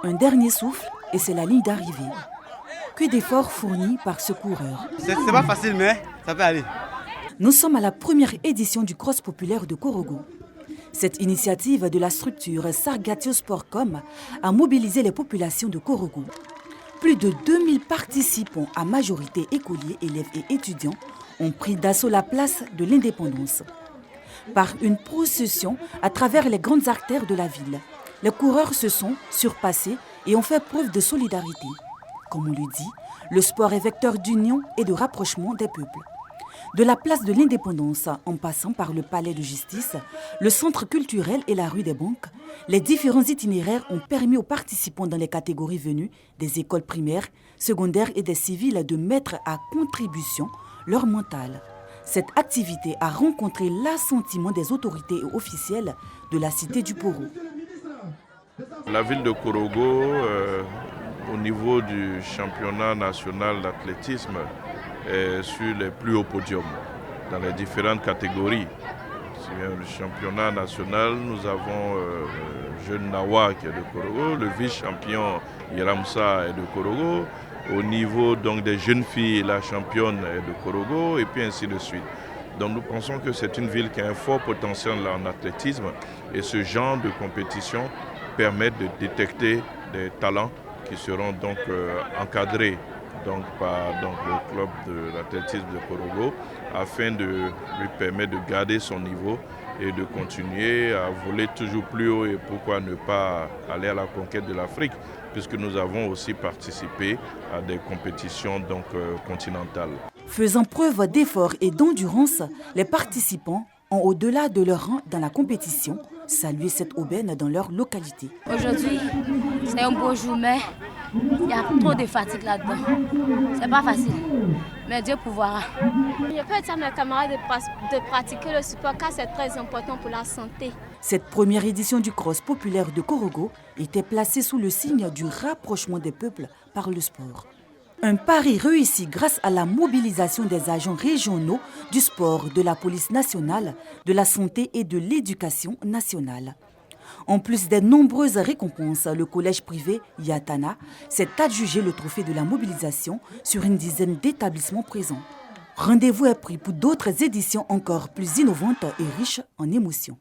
Un dernier souffle et c'est la ligne d'arrivée. Que d'efforts fournis par ce coureur. C'est pas facile, mais ça peut aller. Nous sommes à la première édition du Cross populaire de Korogo. Cette initiative de la structure Sargatio Sportcom a mobilisé les populations de Korogo. Plus de 2000 participants, à majorité écoliers, élèves et étudiants, ont pris d'assaut la place de l'Indépendance. Par une procession à travers les grandes artères de la ville, les coureurs se sont surpassés et ont fait preuve de solidarité. Comme on le dit, le sport est vecteur d'union et de rapprochement des peuples. De la place de l'Indépendance, en passant par le palais de justice, le centre culturel et la rue des Banques, les différents itinéraires ont permis aux participants dans les catégories venues des écoles primaires, secondaires et des civils de mettre à contribution leur mental. Cette activité a rencontré l'assentiment des autorités et officiels de la cité du Poro. La ville de Korogo, au niveau du championnat national d'athlétisme, est sur les plus hauts podiums dans les différentes catégories. Sur le championnat national, nous avons Jeune Nawa qui est de Korogo, le vice-champion Yaramsa est de Korogo. Au niveau donc, des jeunes filles, la championne est de Korogo et puis ainsi de suite. Donc nous pensons que c'est une ville qui a un fort potentiel en athlétisme et ce genre de compétition permet de détecter des talents qui seront donc encadrés par le club de l'athlétisme de Korogo afin de lui permettre de garder son niveau et de continuer à voler toujours plus haut et pourquoi ne pas aller à la conquête de l'Afrique puisque nous avons aussi participé à des compétitions continentales. Faisant preuve d'effort et d'endurance, les participants ont, au-delà de leur rang dans la compétition, salué cette aubaine dans leur localité. Aujourd'hui, c'est un beau jour, mais il y a trop de fatigue là-dedans. C'est pas facile, mais Dieu pourvoira. Je peux dire à mes camarades de pratiquer le sport car c'est très important pour la santé. Cette première édition du Cross populaire de Korogo était placée sous le signe du rapprochement des peuples par le sport. Un pari réussi grâce à la mobilisation des agents régionaux du sport, de la police nationale, de la santé et de l'éducation nationale. En plus des nombreuses récompenses, le collège privé Yatana s'est adjugé le trophée de la mobilisation sur une dizaine d'établissements présents. Rendez-vous est pris pour d'autres éditions encore plus innovantes et riches en émotions.